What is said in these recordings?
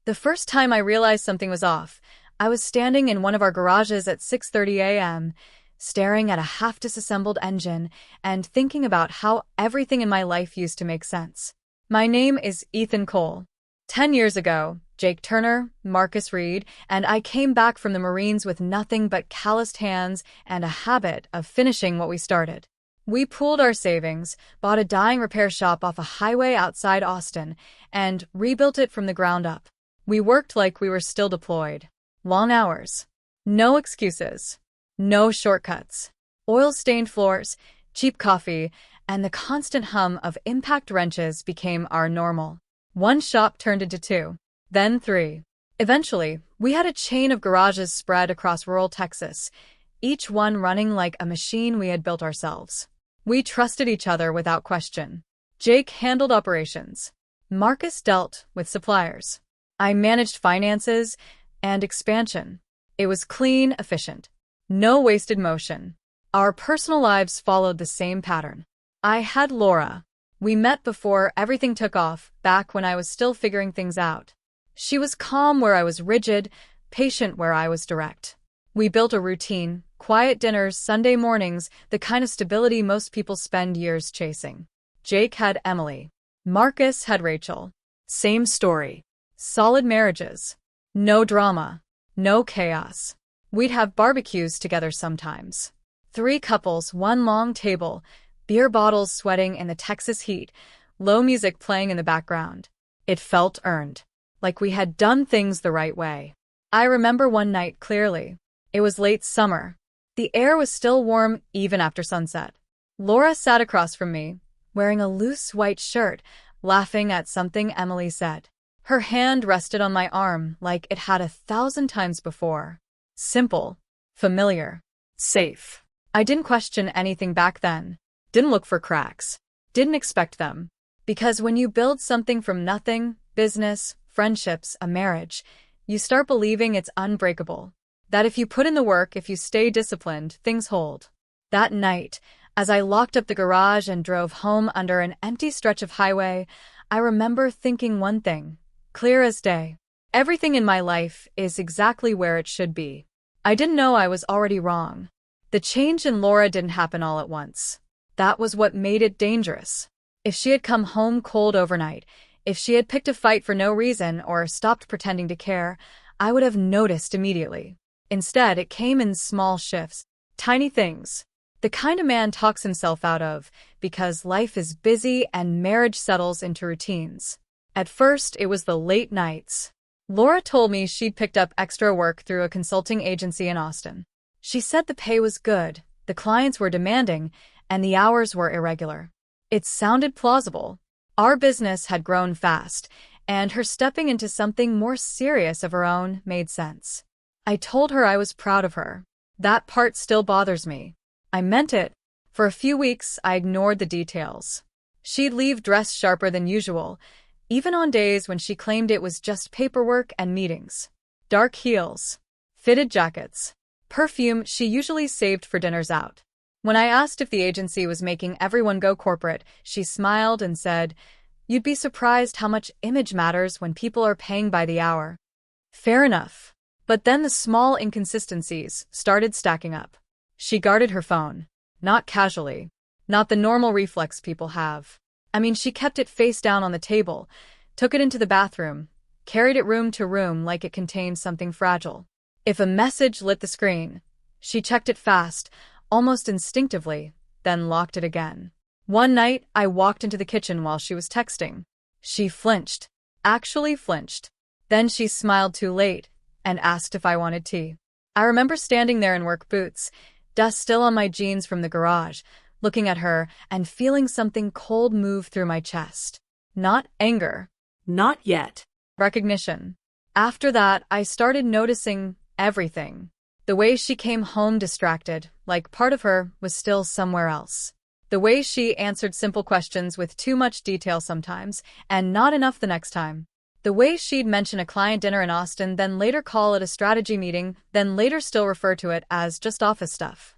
The first time I realized something was off, I was standing in one of our garages at 6:30 a.m., staring at a half-disassembled engine and thinking about how everything in my life used to make sense. My name is Ethan Cole. 10 years ago, Jake Turner, Marcus Reed, and I came back from the Marines with nothing but calloused hands and a habit of finishing what we started. We pooled our savings, bought a dying repair shop off a highway outside Austin, and rebuilt it from the ground up. We worked like we were still deployed. Long hours. No excuses. No shortcuts. Oil-stained floors, cheap coffee, and the constant hum of impact wrenches became our normal. One shop turned into two, then three. Eventually, we had a chain of garages spread across rural Texas, each one running like a machine we had built ourselves. We trusted each other without question. Jake handled operations. Marcus dealt with suppliers. I managed finances and expansion. It was clean, efficient. No wasted motion. Our personal lives followed the same pattern. I had Laura. We met before everything took off, back when I was still figuring things out. She was calm where I was rigid, patient where I was direct. We built a routine, quiet dinners, Sunday mornings, the kind of stability most people spend years chasing. Jake had Emily. Marcus had Rachel. Same story. Solid marriages. No drama. No chaos. We'd have barbecues together sometimes. 3 couples, 1 long table, beer bottles sweating in the Texas heat, low music playing in the background. It felt earned, like we had done things the right way. I remember one night clearly. It was late summer. The air was still warm even after sunset. Laura sat across from me, wearing a loose white shirt, laughing at something Emily said. Her hand rested on my arm like it had 1,000 times before. Simple, familiar, safe. I didn't question anything back then. Didn't look for cracks. Didn't expect them. Because when you build something from nothing, business, friendships, a marriage, you start believing it's unbreakable. That if you put in the work, if you stay disciplined, things hold. That night, as I locked up the garage and drove home under an empty stretch of highway, I remember thinking one thing, clear as day. Everything in my life is exactly where it should be. I didn't know I was already wrong. The change in Laura didn't happen all at once. That was what made it dangerous. If she had come home cold overnight, if she had picked a fight for no reason or stopped pretending to care, I would have noticed immediately. Instead, it came in small shifts, tiny things. The kind a man talks himself out of, because life is busy and marriage settles into routines. At first, it was the late nights. Laura told me she'd picked up extra work through a consulting agency in Austin. She said the pay was good, the clients were demanding, and the hours were irregular. It sounded plausible. Our business had grown fast, and her stepping into something more serious of her own made sense. I told her I was proud of her. That part still bothers me. I meant it. For a few weeks, I ignored the details. She'd leave dressed sharper than usual, even on days when she claimed it was just paperwork and meetings. Dark heels, fitted jackets, perfume she usually saved for dinners out. When I asked if the agency was making everyone go corporate, she smiled and said, "You'd be surprised how much image matters when people are paying by the hour." Fair enough. But then the small inconsistencies started stacking up. She guarded her phone. Not casually. Not the normal reflex people have. I mean, she kept it face down on the table, took it into the bathroom, carried it room to room like it contained something fragile. If a message lit the screen, she checked it fast, almost instinctively, then locked it again. One night, I walked into the kitchen while she was texting. She flinched. Actually flinched. Then she smiled too late and asked if I wanted tea. I remember standing there in work boots, dust still on my jeans from the garage, looking at her and feeling something cold move through my chest. Not anger. Not yet. Recognition. After that, I started noticing everything. The way she came home distracted, like part of her was still somewhere else. The way she answered simple questions with too much detail sometimes, and not enough the next time. The way she'd mention a client dinner in Austin, then later call it a strategy meeting, then later still refer to it as just office stuff.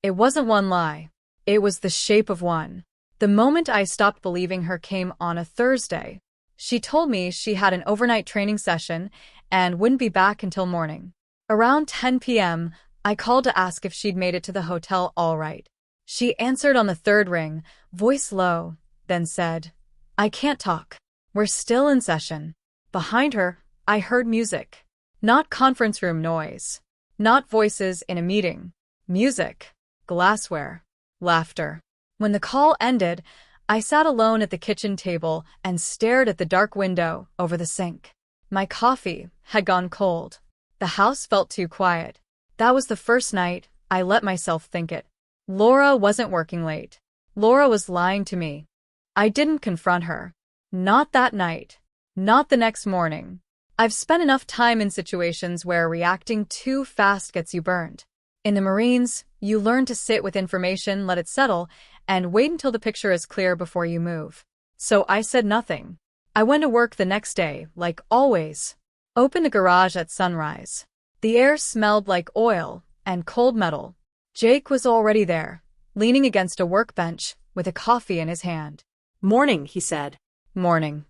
It wasn't one lie. It was the shape of one. The moment I stopped believing her came on a Thursday. She told me she had an overnight training session and wouldn't be back until morning. Around 10 p.m., I called to ask if she'd made it to the hotel all right. She answered on the third ring, voice low, then said, "I can't talk. We're still in session." Behind her, I heard music. Not conference room noise. Not voices in a meeting. Music. Glassware. Laughter. When the call ended, I sat alone at the kitchen table and stared at the dark window over the sink. My coffee had gone cold. The house felt too quiet. That was the first night I let myself think it. Laura wasn't working late. Laura was lying to me. I didn't confront her. Not that night. Not the next morning. I've spent enough time in situations where reacting too fast gets you burned. In the Marines, you learn to sit with information, let it settle, and wait until the picture is clear before you move. So I said nothing. I went to work the next day, like always. Opened a garage at sunrise. The air smelled like oil and cold metal. Jake was already there, leaning against a workbench with a coffee in his hand. "Morning," he said. Morning.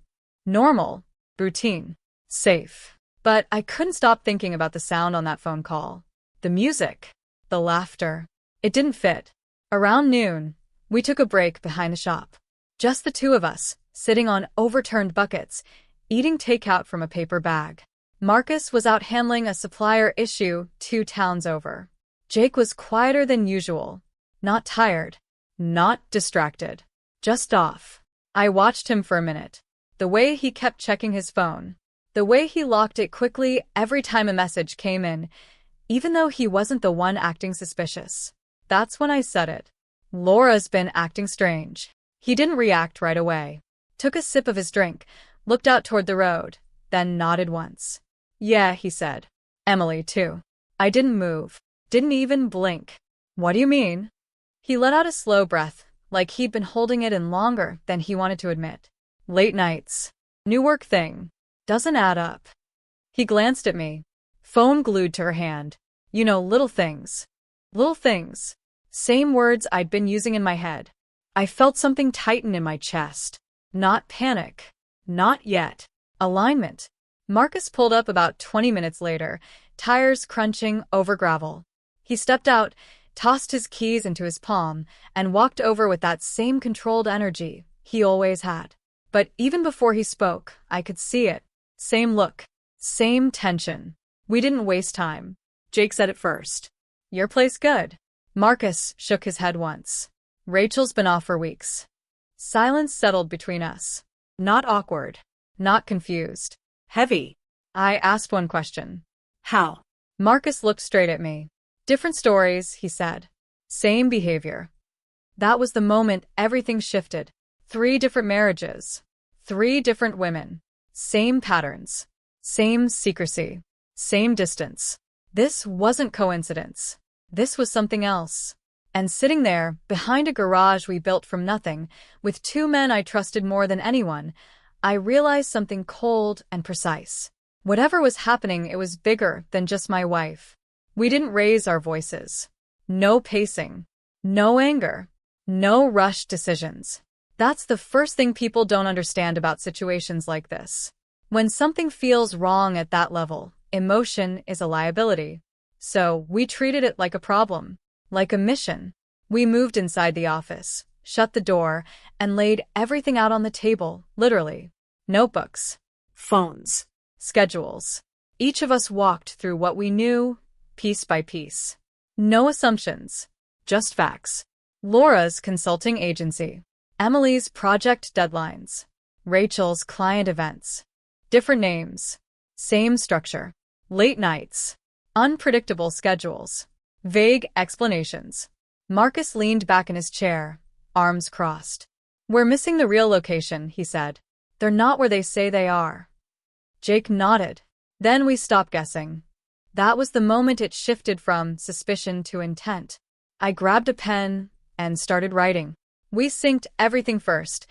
Normal. Routine. Safe. But I couldn't stop thinking about the sound on that phone call. The music. The laughter. It didn't fit. Around noon, we took a break behind the shop. Just the two of us, sitting on overturned buckets, eating takeout from a paper bag. Marcus was out handling a supplier issue 2 towns over. Jake was quieter than usual. Not tired. Not distracted. Just off. I watched him for a minute. The way he kept checking his phone. The way he locked it quickly every time a message came in, even though he wasn't the one acting suspicious. That's when I said it. Laura's been acting strange. He didn't react right away. Took a sip of his drink, looked out toward the road, then nodded once. "Yeah," he said. "Emily, too." I didn't move. Didn't even blink. "What do you mean?" He let out a slow breath, like he'd been holding it in longer than he wanted to admit. "Late nights. New work thing. Doesn't add up." He glanced at me. Phone glued to her hand. "You know, little things. Little things." Same words I'd been using in my head. I felt something tighten in my chest. Not panic. Not yet. Alignment. Marcus pulled up about 20 minutes later, tires crunching over gravel. He stepped out, tossed his keys into his palm, and walked over with that same controlled energy he always had. But even before he spoke, I could see it. Same look. Same tension. We didn't waste time. Jake said it first. "Your place good." Marcus shook his head once. "Rachel's been off for weeks." Silence settled between us. Not awkward. Not confused. "Heavy." I asked one question. "How?" Marcus looked straight at me. "Different stories," he said. "Same behavior." That was the moment everything shifted. 3 different marriages. 3 different women. Same patterns. Same secrecy. Same distance. This wasn't coincidence. This was something else. And sitting there, behind a garage we built from nothing, with 2 men I trusted more than anyone, I realized something cold and precise. Whatever was happening, it was bigger than just my wife. We didn't raise our voices. No pacing. No anger. No rushed decisions. That's the first thing people don't understand about situations like this. When something feels wrong at that level, emotion is a liability. So we treated it like a problem, like a mission. We moved inside the office, shut the door, and laid everything out on the table, literally. Notebooks. Phones. Schedules. Each of us walked through what we knew, piece by piece. No assumptions. Just facts. Laura's consulting agency. Emily's project deadlines. Rachel's client events. Different names. Same structure. Late nights. Unpredictable schedules. Vague explanations. Marcus leaned back in his chair, arms crossed. "We're missing the real location," he said. "They're not where they say they are." Jake nodded. Then we stopped guessing. That was the moment it shifted from suspicion to intent. I grabbed a pen and started writing. We synced everything first.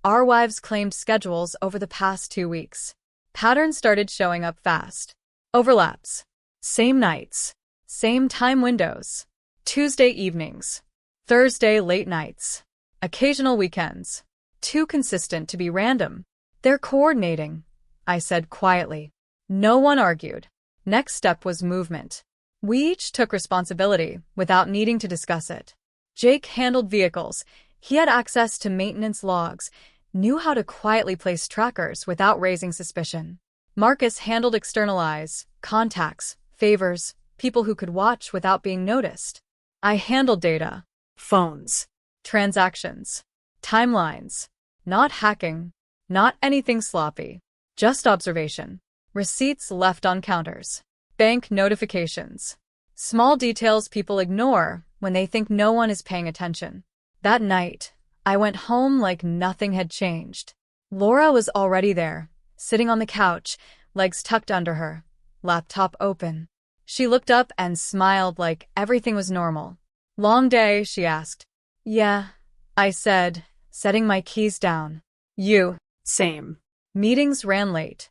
Our wives claimed schedules over the past 2 weeks. Patterns started showing up fast. Overlaps. Same nights. Same time windows. Tuesday evenings. Thursday late nights. Occasional weekends. Too consistent to be random. They're coordinating, I said quietly. No one argued. Next step was movement. We each took responsibility without needing to discuss it. Jake handled vehicles. He had access to maintenance logs, knew how to quietly place trackers without raising suspicion. Marcus handled external eyes, contacts, favors, people who could watch without being noticed. I handled data, Phones. transactions, timelines. Not hacking, not anything sloppy, just observation. Receipts left on counters, bank notifications. Small details people ignore when they think no one is paying attention. That night, I went home like nothing had changed. Laura was already there, sitting on the couch, legs tucked under her, laptop open. She looked up and smiled like everything was normal. Long day, she asked. Yeah, I said, setting my keys down. You? Same. Meetings ran late.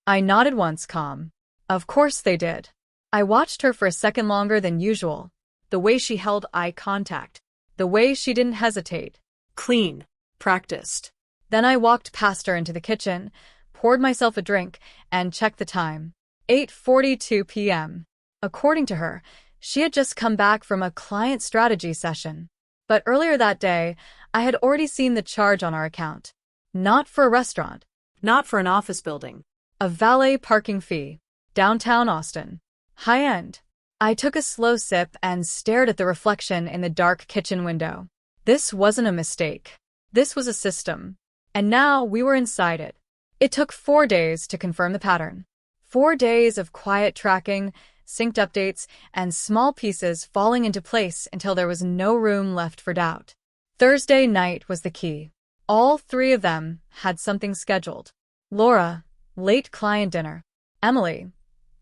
I nodded once, calm. Of course they did. I watched her for a second longer than usual. The way she held eye contact. The way she didn't hesitate. Clean. Practiced. Then I walked past her into the kitchen, poured myself a drink, and checked the time. 8:42 p.m. According to her, she had just come back from a client strategy session. But earlier that day, I had already seen the charge on our account. Not for a restaurant. Not for an office building. A valet parking fee. Downtown Austin. High end. I took a slow sip and stared at the reflection in the dark kitchen window. This wasn't a mistake. This was a system. And now we were inside it. It took 4 days to confirm the pattern. 4 days of quiet tracking, synced updates, and small pieces falling into place until there was no room left for doubt. Thursday night was the key. All 3 of them had something scheduled. Laura, late client dinner. Emily,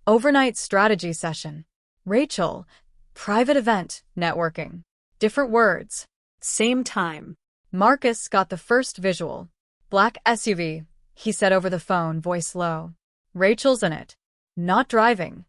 overnight strategy session. Rachel, private event, networking. Different words. Same time. Marcus got the first visual. Black SUV, he said over the phone, voice low. Rachel's in it. Not driving.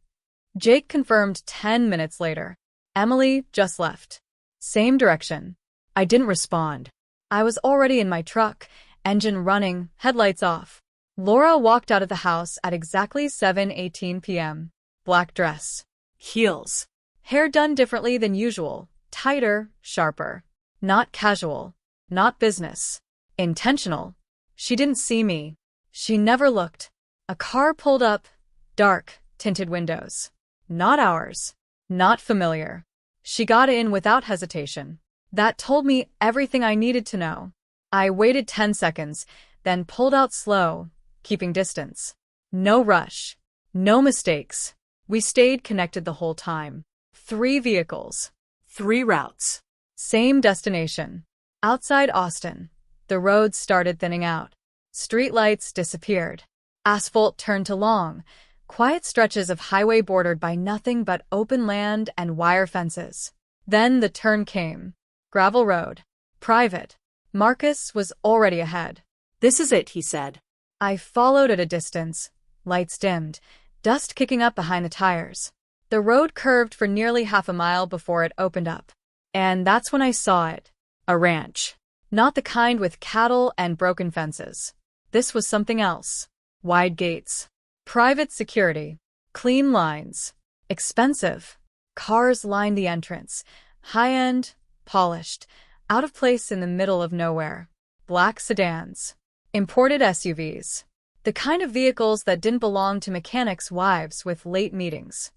Jake confirmed 10 minutes later. Emily just left. Same direction. I didn't respond. I was already in my truck, engine running, headlights off. Laura walked out of the house at exactly 7:18 p.m. Black dress. Heels. Hair done differently than usual. Tighter, sharper. Not casual. Not business. Intentional. She didn't see me. She never looked. A car pulled up. Dark, tinted windows. Not ours. Not familiar. She got in without hesitation. That told me everything I needed to know. I waited 10 seconds, then pulled out slow, keeping distance. No rush. No mistakes. We stayed connected the whole time. 3 vehicles. 3 routes. Same destination. Outside Austin. The roads started thinning out. Streetlights disappeared. Asphalt turned to long, quiet stretches of highway bordered by nothing but open land and wire fences. Then the turn came. Gravel road. Private. Marcus was already ahead. This is it, he said. I followed at a distance. Lights dimmed, dust kicking up behind the tires. The road curved for nearly half a mile before it opened up. And that's when I saw it. A ranch. Not the kind with cattle and broken fences. This was something else. Wide gates. Private security. Clean lines. Expensive. Cars lined the entrance. High-end, polished, out of place in the middle of nowhere. Black sedans. Imported SUVs. The kind of vehicles that didn't belong to mechanics' wives with late meetings.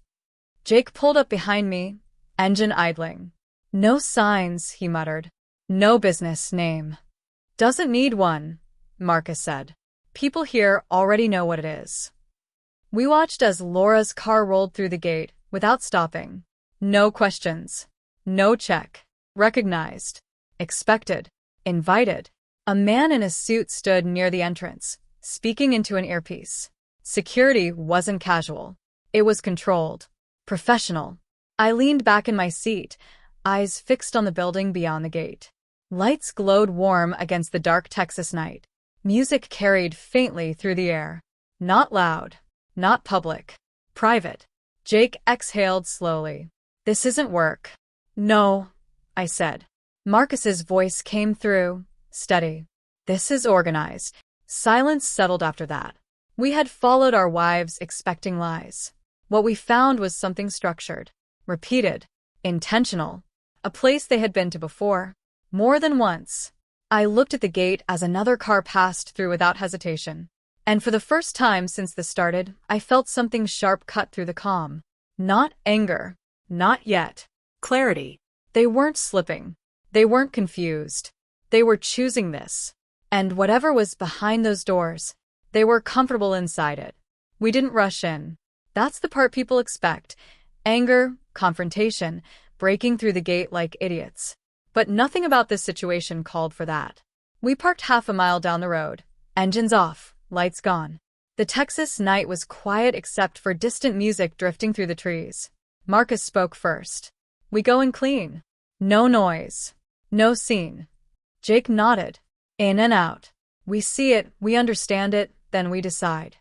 Jake pulled up behind me, engine idling. No signs, he muttered. No business name. Doesn't need one, Marcus said. People here already know what it is. We watched as Laura's car rolled through the gate without stopping. No questions. No check. Recognized. Expected. Invited. A man in a suit stood near the entrance, speaking into an earpiece. Security wasn't casual. It was controlled. Professional. I leaned back in my seat, eyes fixed on the building beyond the gate. Lights glowed warm against the dark Texas night. Music carried faintly through the air. Not loud. Not public. Private. Jake exhaled slowly. This isn't work. No, I said. Marcus's voice came through, steady. This is organized. Silence settled after that. We had followed our wives, expecting lies. What we found was something structured, repeated, intentional, a place they had been to before, more than once. I looked at the gate as another car passed through without hesitation. And for the first time since this started, I felt something sharp cut through the calm. Not anger. Not yet. Clarity. They weren't slipping. They weren't confused. They were choosing this. And whatever was behind those doors, they were comfortable inside it. We didn't rush in. That's the part people expect. Anger, confrontation, breaking through the gate like idiots. But nothing about this situation called for that. We parked half a mile down the road. Engines off, lights gone. The Texas night was quiet except for distant music drifting through the trees. Marcus spoke first. "We going clean. No noise. No scene." Jake nodded. "In and out. We see it, we understand it, then we decide."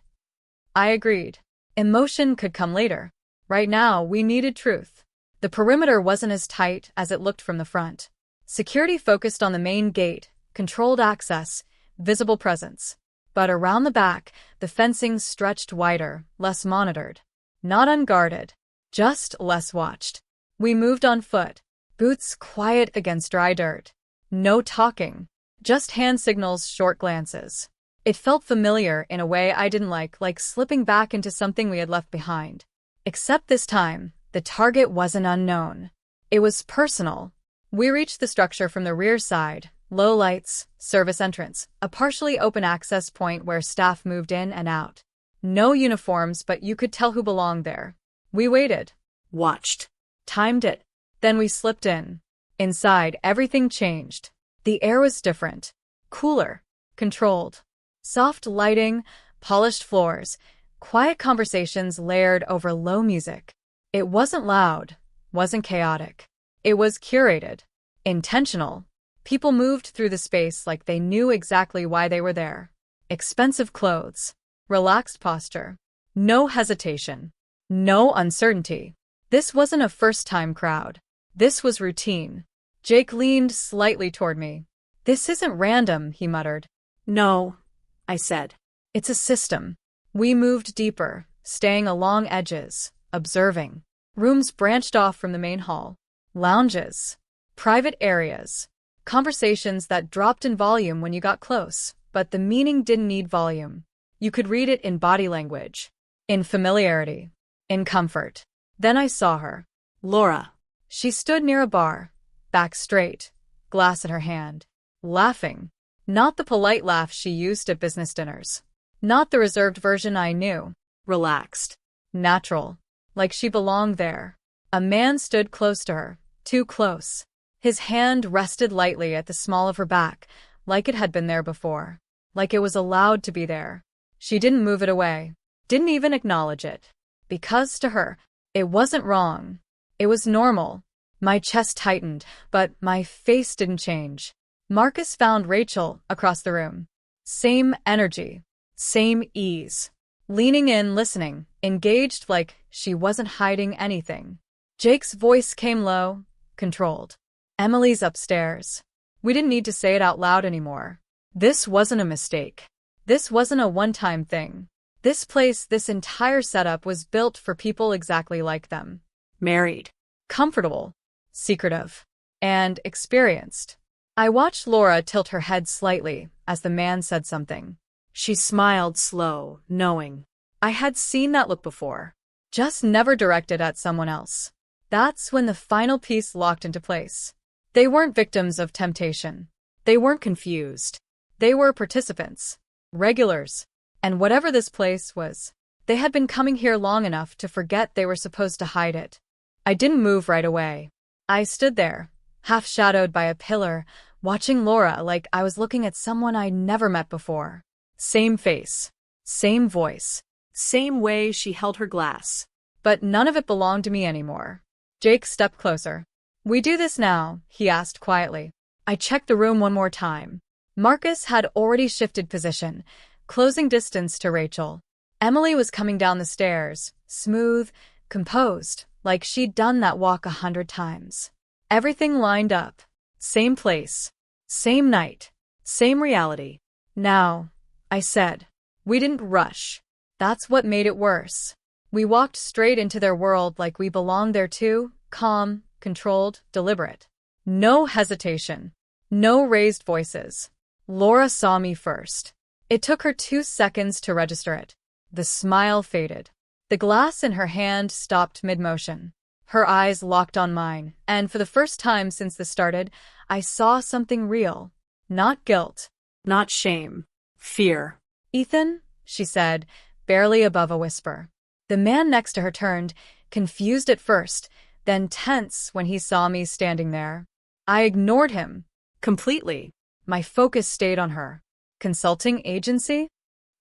I agreed. Emotion could come later. Right now, we needed truth. The perimeter wasn't as tight as it looked from the front. Security focused on the main gate, controlled access, visible presence. But around the back, the fencing stretched wider, less monitored. Not unguarded, just less watched. We moved on foot, boots quiet against dry dirt. No talking, just hand signals, short glances. It felt familiar in a way I didn't like slipping back into something we had left behind. Except this time, the target wasn't unknown. It was personal. We reached the structure from the rear side, low lights, service entrance, a partially open access point where staff moved in and out. No uniforms, but you could tell who belonged there. We waited. Watched. Timed it. Then we slipped in. Inside, everything changed. The air was different. Cooler. Controlled. Soft lighting, polished floors, quiet conversations layered over low music. It wasn't loud, wasn't chaotic. It was curated. Intentional. People moved through the space like they knew exactly why they were there. Expensive clothes. Relaxed posture. No hesitation. No uncertainty. This wasn't a first-time crowd. This was routine. Jake leaned slightly toward me. "This isn't random," he muttered. No, I said. "It's a system." We moved deeper, staying along edges, observing. Rooms branched off from the main hall. Lounges. Private areas. Conversations that dropped in volume when you got close, but the meaning didn't need volume. You could read it in body language, in familiarity, in comfort. Then I saw her. Laura. She stood near a bar, back straight, glass in her hand, laughing. Not the polite laugh she used at business dinners. Not the reserved version I knew. Relaxed. Natural. Like she belonged there. A man stood close to her, too close. His hand rested lightly at the small of her back, like it had been there before. Like it was allowed to be there. She didn't move it away. Didn't even acknowledge it. Because to her, it wasn't wrong. It was normal. My chest tightened, but my face didn't change. Marcus found Rachel across the room. Same energy. Same ease. Leaning in, listening, engaged like she wasn't hiding anything. Jake's voice came low, controlled. "Emily's upstairs." We didn't need to say it out loud anymore. This wasn't a mistake. This wasn't a one-time thing. This place, this entire setup was built for people exactly like them. Married. Comfortable. Secretive. And experienced. I watched Laura tilt her head slightly as the man said something. She smiled slow, knowing. I had seen that look before. Just never directed at someone else. That's when the final piece locked into place. They weren't victims of temptation. They weren't confused. They were participants. Regulars. And whatever this place was, they had been coming here long enough to forget they were supposed to hide it. I didn't move right away. I stood there, half-shadowed by a pillar, watching Laura like I was looking at someone I'd never met before. Same face. Same voice. Same way she held her glass. But none of it belonged to me anymore. Jake stepped closer. "We do this now?" he asked quietly. I checked the room one more time. Marcus had already shifted position, closing distance to Rachel. Emily was coming down the stairs, smooth, composed, like she'd done that walk 100 times. Everything lined up. Same place. Same night. Same reality. Now, I said. We didn't rush. That's what made it worse. We walked straight into their world like we belonged there too, calm, controlled, deliberate. No hesitation. No raised voices. Laura saw me first. It took her 2 seconds to register it. The smile faded. The glass in her hand stopped mid-motion. Her eyes locked on mine, and for the first time since this started, I saw something real. Not guilt. Not shame. Fear. Ethan, she said, barely above a whisper. The man next to her turned, confused at first, then tense when he saw me standing there. I ignored him. Completely. My focus stayed on her. Consulting agency?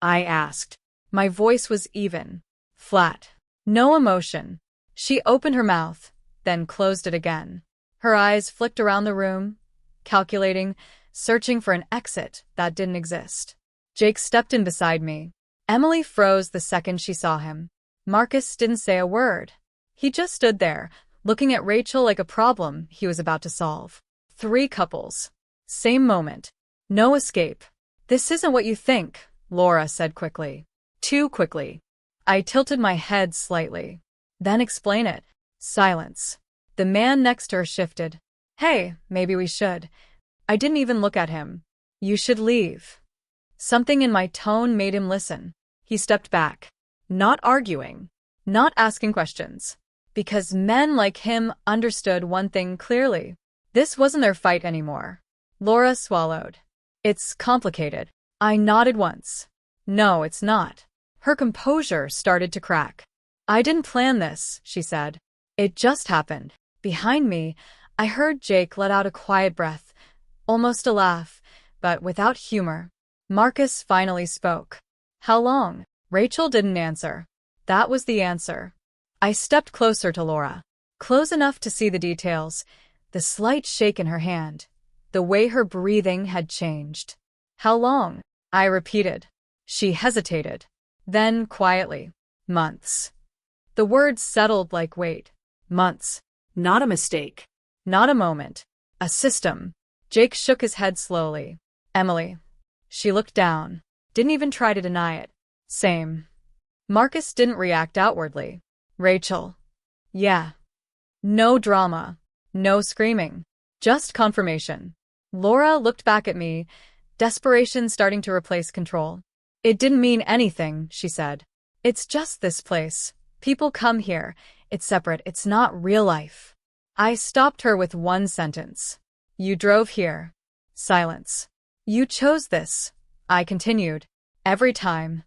I asked. My voice was even. Flat. No emotion. She opened her mouth, then closed it again. Her eyes flicked around the room, calculating, searching for an exit that didn't exist. Jake stepped in beside me. Emily froze the second she saw him. Marcus didn't say a word. He just stood there, looking at Rachel like a problem he was about to solve. 3 couples. Same moment. No escape. This isn't what you think, Laura said quickly. Too quickly. I tilted my head slightly. Then explain it. Silence. The man next to her shifted. Hey, maybe we should. I didn't even look at him. You should leave. Something in my tone made him listen. He stepped back. Not arguing. Not asking questions. Because men like him understood one thing clearly. This wasn't their fight anymore. Laura swallowed. It's complicated. I nodded once. No, it's not. Her composure started to crack. I didn't plan this, she said. It just happened. Behind me, I heard Jake let out a quiet breath, almost a laugh, but without humor. Marcus finally spoke. How long? Rachel didn't answer. That was the answer. I stepped closer to Laura. Close enough to see the details, the slight shake in her hand, the way her breathing had changed. How long? I repeated. She hesitated. Then, quietly, months. The words settled like weight. Months. Not a mistake. Not a moment. A system. Jake shook his head slowly. Emily. She looked down. Didn't even try to deny it. Same. Marcus didn't react outwardly. Rachel. Yeah. No drama. No screaming. Just confirmation. Laura looked back at me, desperation starting to replace control. It didn't mean anything, she said. It's just this place. People come here. It's separate. It's not real life. I stopped her with one sentence. You drove here. Silence. You chose this. I continued. Every time.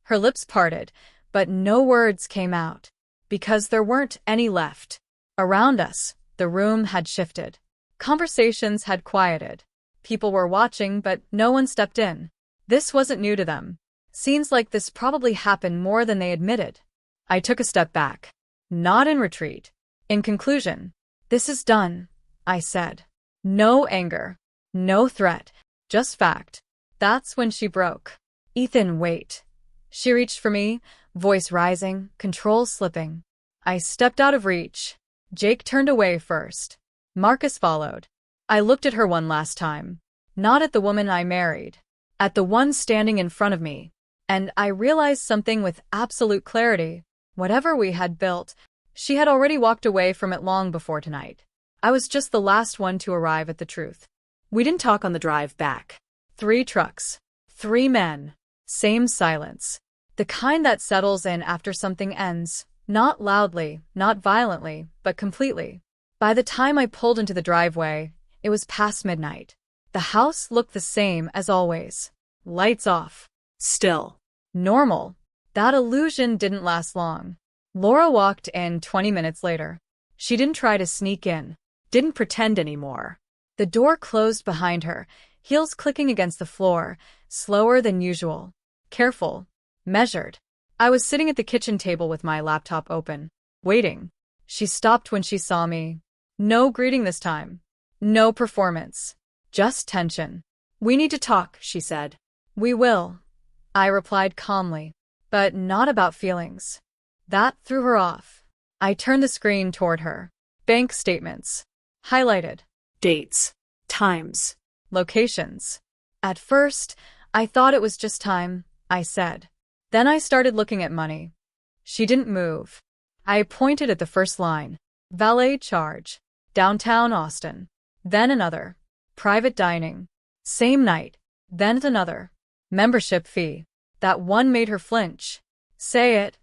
Her lips parted, but no words came out. Because there weren't any left. Around us, the room had shifted. Conversations had quieted. People were watching, but no one stepped in. This wasn't new to them. Scenes like this probably happened more than they admitted. I took a step back. Not in retreat. In conclusion, this is done, I said. No anger. No threat. Just fact. That's when she broke. Ethan, wait. She reached for me, voice rising, control slipping. I stepped out of reach. Jake turned away first. Marcus followed. I looked at her one last time. Not at the woman I married. At the one standing in front of me. And I realized something with absolute clarity. Whatever we had built, she had already walked away from it long before tonight. I was just the last one to arrive at the truth. We didn't talk on the drive back. 3 trucks. 3 men. Same silence. The kind that settles in after something ends. Not loudly, not violently, but completely. By the time I pulled into the driveway, it was past midnight. The house looked the same as always. Lights off. Still. Normal. That illusion didn't last long. Laura walked in 20 minutes later. She didn't try to sneak in. Didn't pretend anymore. The door closed behind her, heels clicking against the floor, slower than usual. Careful. Measured. I was sitting at the kitchen table with my laptop open, waiting. She stopped when she saw me. No greeting this time. No performance. Just tension. We need to talk, she said. We will. I replied calmly. But not about feelings. That threw her off. I turned the screen toward her. Bank statements. Highlighted. Dates. Times. Locations. At first, I thought it was just time, I said. Then I started looking at money. She didn't move. I pointed at the first line. Valet charge. Downtown Austin. Then another. Private dining. Same night. Then another. Membership fee. That one made her flinch. Say it,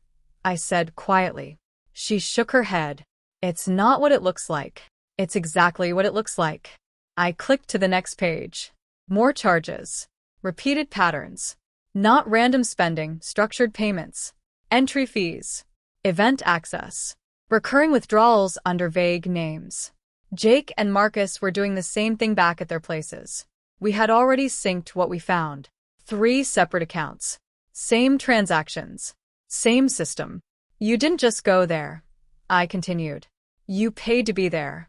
I said quietly. She shook her head. It's not what it looks like. It's exactly what it looks like. I clicked to the next page. More charges. Repeated patterns. Not random spending, structured payments. Entry fees. Event access. Recurring withdrawals under vague names. Jake and Marcus were doing the same thing back at their places. We had already synced what we found. 3 separate accounts. Same transactions. Same system. You didn't just go there, I continued. You paid to be there.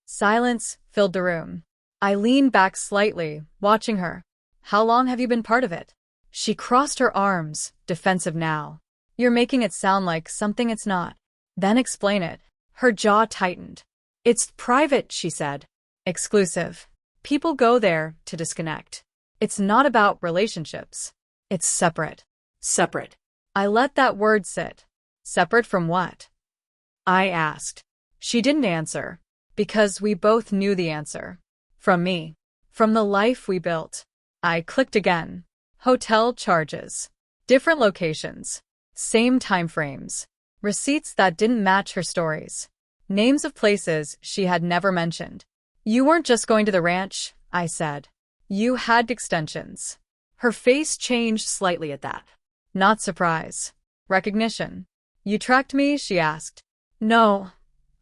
Silence filled the room. I leaned back slightly, watching her. How long have you been part of it? She crossed her arms, defensive now. You're making it sound like something it's not. Then explain it. Her jaw tightened. It's private, she said. Exclusive. People go there to disconnect. It's not about relationships. It's separate. Separate. I let that word sit. Separate from what? I asked. She didn't answer, because we both knew the answer. From me. From the life we built. I clicked again. Hotel charges. Different locations. Same time frames. Receipts that didn't match her stories. Names of places she had never mentioned. You weren't just going to the ranch, I said. You had extensions. Her face changed slightly at that. Not surprise. Recognition. You tracked me, she asked. No,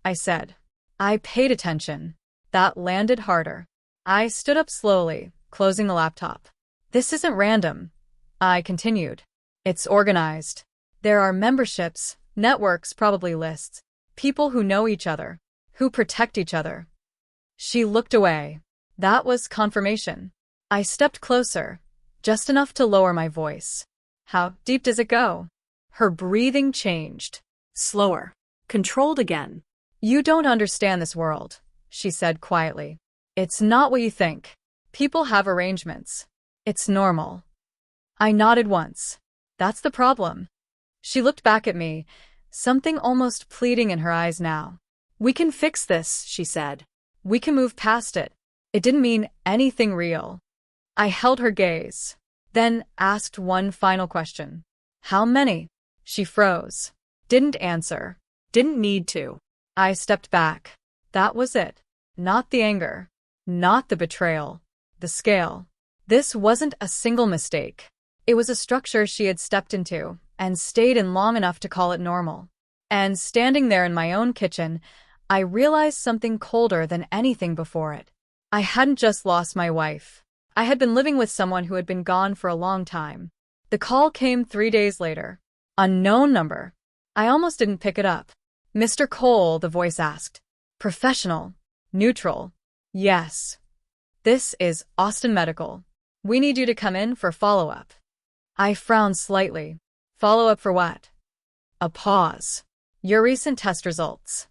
I said. I paid attention. That landed harder. I stood up slowly, closing the laptop. This isn't random, I continued. It's organized. There are memberships, networks, probably lists. People who know each other, who protect each other. She looked away. That was confirmation. I stepped closer, just enough to lower my voice. How deep does it go? Her breathing changed. Slower. Controlled again. You don't understand this world, she said quietly. It's not what you think. People have arrangements. It's normal. I nodded once. That's the problem. She looked back at me, something almost pleading in her eyes now. We can fix this, she said. We can move past it. It didn't mean anything real. I held her gaze, then asked one final question. How many? She froze. Didn't answer. Didn't need to. I stepped back. That was it. Not the anger. Not the betrayal. The scale. This wasn't a single mistake. It was a structure she had stepped into and stayed in long enough to call it normal. And standing there in my own kitchen, I realized something colder than anything before it. I hadn't just lost my wife. I had been living with someone who had been gone for a long time. The call came 3 days later. Unknown number. I almost didn't pick it up. Mr. Cole, the voice asked. Professional. Neutral. Yes. This is Austin Medical. We need you to come in for follow-up. I frowned slightly. Follow-up for what? A pause. Your recent test results.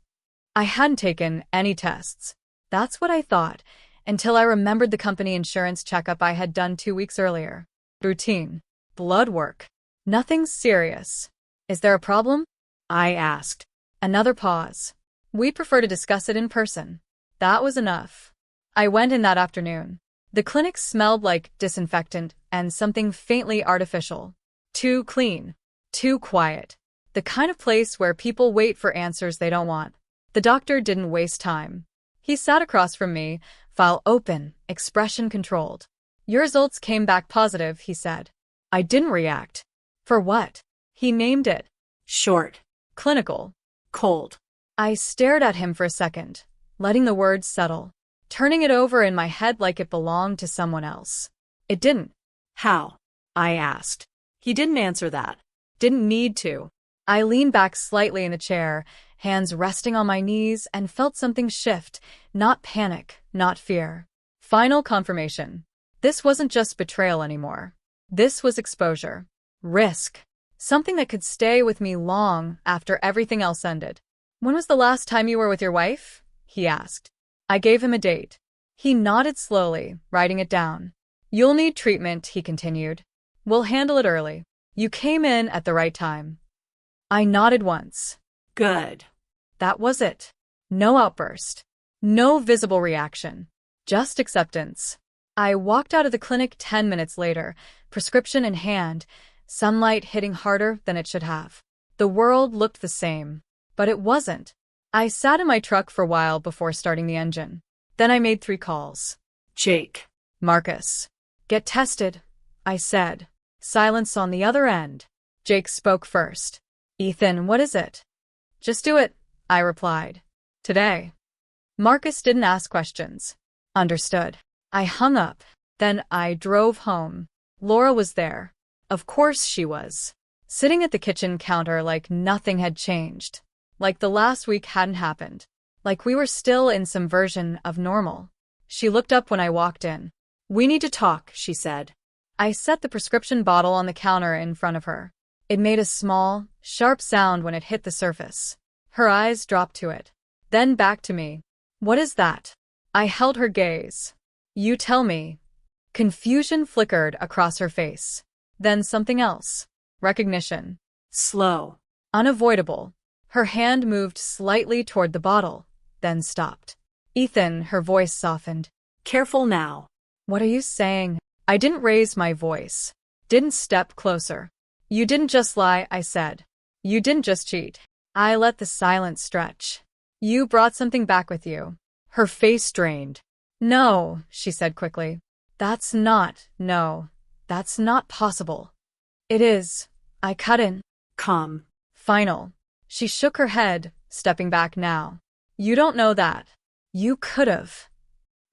I hadn't taken any tests. That's what I thought, until I remembered the company insurance checkup I had done 2 weeks earlier. Routine. Blood work. Nothing serious. Is there a problem? I asked. Another pause. We prefer to discuss it in person. That was enough. I went in that afternoon. The clinic smelled like disinfectant and something faintly artificial. Too clean. Too quiet. The kind of place where people wait for answers they don't want. The doctor didn't waste time. He sat across from me, file open, expression controlled. Your results came back positive, he said. I didn't react. For what? He named it. Short. Clinical. Cold. I stared at him for a second, letting the words settle, turning it over in my head like it belonged to someone else. It didn't. How? I asked. He didn't answer that. Didn't need to. I leaned back slightly in the chair, hands resting on my knees, and felt something shift, not panic, not fear. Final confirmation. This wasn't just betrayal anymore. This was exposure. Risk. Something that could stay with me long after everything else ended. When was the last time you were with your wife? He asked. I gave him a date. He nodded slowly, writing it down. You'll need treatment, he continued. We'll handle it early. You came in at the right time. I nodded once. Good. That was it. No outburst. No visible reaction. Just acceptance. I walked out of the clinic 10 minutes later, prescription in hand, sunlight hitting harder than it should have. The world looked the same. But it wasn't. I sat in my truck for a while before starting the engine. Then I made 3 calls. Jake. Marcus. Get tested, I said. Silence on the other end. Jake spoke first. Ethan, what is it? Just do it, I replied. Today. Marcus didn't ask questions. Understood. I hung up. Then I drove home. Laura was there. Of course she was. Sitting at the kitchen counter like nothing had changed. Like the last week hadn't happened. Like we were still in some version of normal. She looked up when I walked in. We need to talk, she said. I set the prescription bottle on the counter in front of her. It made a small, sharp sound when it hit the surface. Her eyes dropped to it. Then back to me. What is that? I held her gaze. You tell me. Confusion flickered across her face. Then something else. Recognition. Slow. Unavoidable. Her hand moved slightly toward the bottle, then stopped. Ethan, her voice softened. Careful now. What are you saying? I didn't raise my voice. Didn't step closer. You didn't just lie, I said. You didn't just cheat. I let the silence stretch. You brought something back with you. Her face strained. No, she said quickly. That's not possible. It is. I cut in. Come. Final. She shook her head, stepping back now. You don't know that. You could've.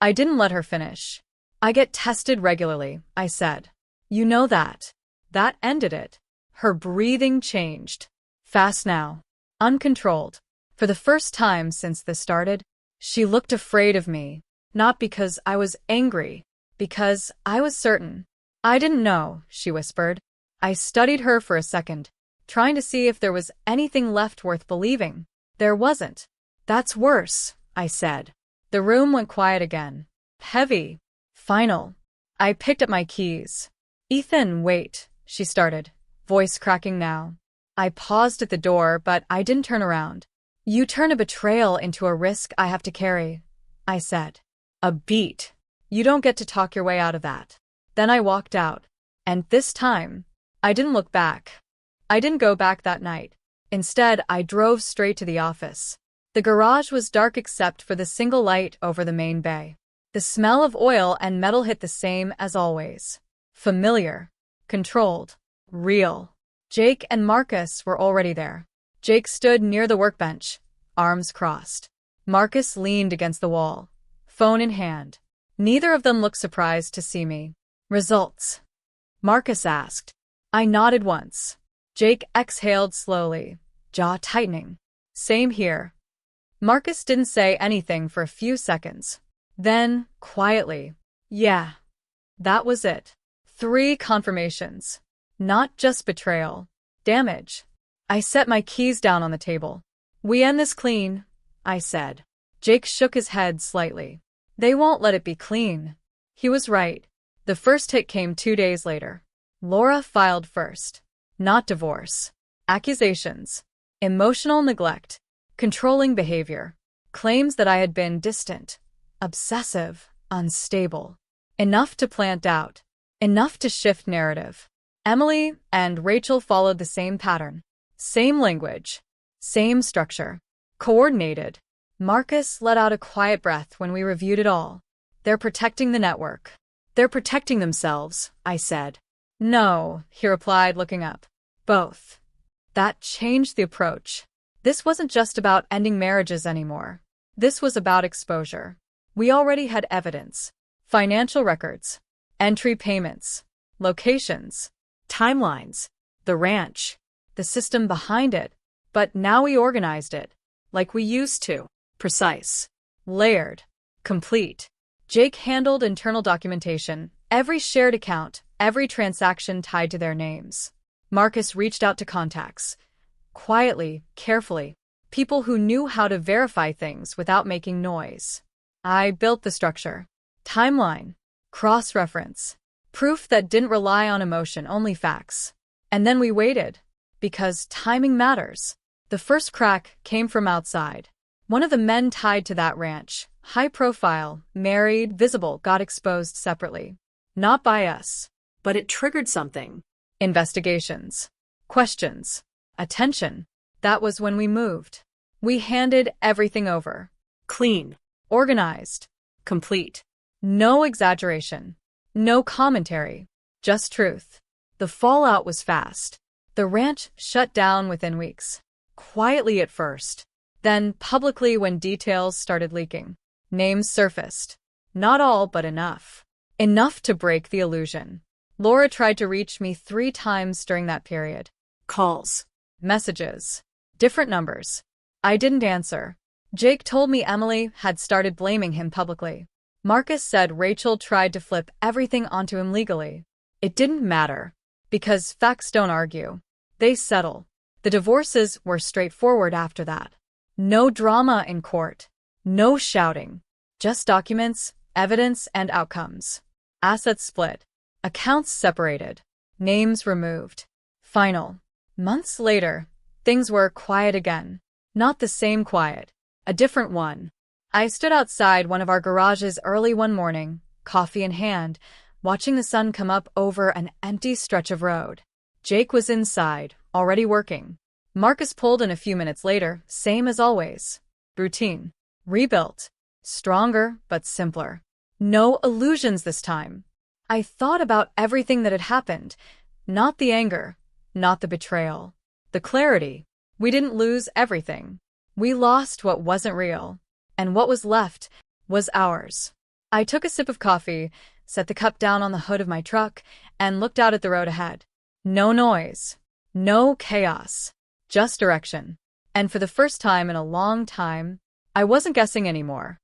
I didn't let her finish. I get tested regularly, I said. You know that. That ended it. Her breathing changed. Fast now. Uncontrolled. For the first time since this started, she looked afraid of me. Not because I was angry. Because I was certain. I didn't know, she whispered. I studied her for a second, trying to see if there was anything left worth believing. There wasn't. That's worse, I said. The room went quiet again. Heavy. Final. I picked up my keys. Ethan, wait, she started, voice cracking now. I paused at the door, but I didn't turn around. You turn a betrayal into a risk I have to carry, I said. A beat. You don't get to talk your way out of that. Then I walked out. And this time, I didn't look back. I didn't go back that night. Instead, I drove straight to the office. The garage was dark except for the single light over the main bay. The smell of oil and metal hit the same as always. Familiar. Controlled. Real. Jake and Marcus were already there. Jake stood near the workbench, arms crossed. Marcus leaned against the wall, phone in hand. Neither of them looked surprised to see me. Results? Marcus asked. I nodded once. Jake exhaled slowly, jaw tightening. Same here. Marcus didn't say anything for a few seconds. Then, quietly, yeah. That was it. 3 confirmations. Not just betrayal. Damage. I set my keys down on the table. We end this clean, I said. Jake shook his head slightly. They won't let it be clean. He was right. The first hit came 2 days later. Laura filed first. Not divorce. Accusations. Emotional neglect. Controlling behavior. Claims that I had been distant. Obsessive. Unstable. Enough to plant doubt. Enough to shift narrative. Emily and Rachel followed the same pattern. Same language. Same structure. Coordinated. Marcus let out a quiet breath when we reviewed it all. They're protecting the network. They're protecting themselves, I said. No, he replied, looking up. Both. That changed the approach. This wasn't just about ending marriages anymore. This was about exposure. We already had evidence. Financial records. Entry payments. Locations. Timelines. The ranch. The system behind it. But now we organized it. Like we used to. Precise. Layered. Complete. Jake handled internal documentation, every shared account, every transaction tied to their names. Marcus reached out to contacts. Quietly, carefully. People who knew how to verify things without making noise. I built the structure. Timeline. Cross-reference. Proof that didn't rely on emotion, only facts. And then we waited. Because timing matters. The first crack came from outside. One of the men tied to that ranch, high profile, married, visible, got exposed separately. Not by us. But it triggered something. Investigations. Questions. Attention. That was when we moved. We handed everything over. Clean. Organized. Complete. No exaggeration. No commentary. Just truth. The fallout was fast. The ranch shut down within weeks. Quietly at first. Then publicly when details started leaking. Names surfaced. Not all, but enough. Enough to break the illusion. Laura tried to reach me 3 times during that period. Calls. Messages. Different numbers. I didn't answer. Jake told me Emily had started blaming him publicly. Marcus said Rachel tried to flip everything onto him legally. It didn't matter. Because facts don't argue. They settle. The divorces were straightforward after that. No drama in court. No shouting. Just documents, evidence, and outcomes. Assets split. Accounts separated. Names removed. Final. Months later, things were quiet again. Not the same quiet. A different one. I stood outside one of our garages early one morning, coffee in hand, watching the sun come up over an empty stretch of road. Jake was inside, already working. Marcus pulled in a few minutes later, same as always. Routine. Rebuilt. Stronger, but simpler. No illusions this time. I thought about everything that had happened. Not the anger. Not the betrayal. The clarity. We didn't lose everything. We lost what wasn't real. And what was left was ours. I took a sip of coffee, set the cup down on the hood of my truck, and looked out at the road ahead. No noise. No chaos. Just direction. And for the first time in a long time, I wasn't guessing anymore.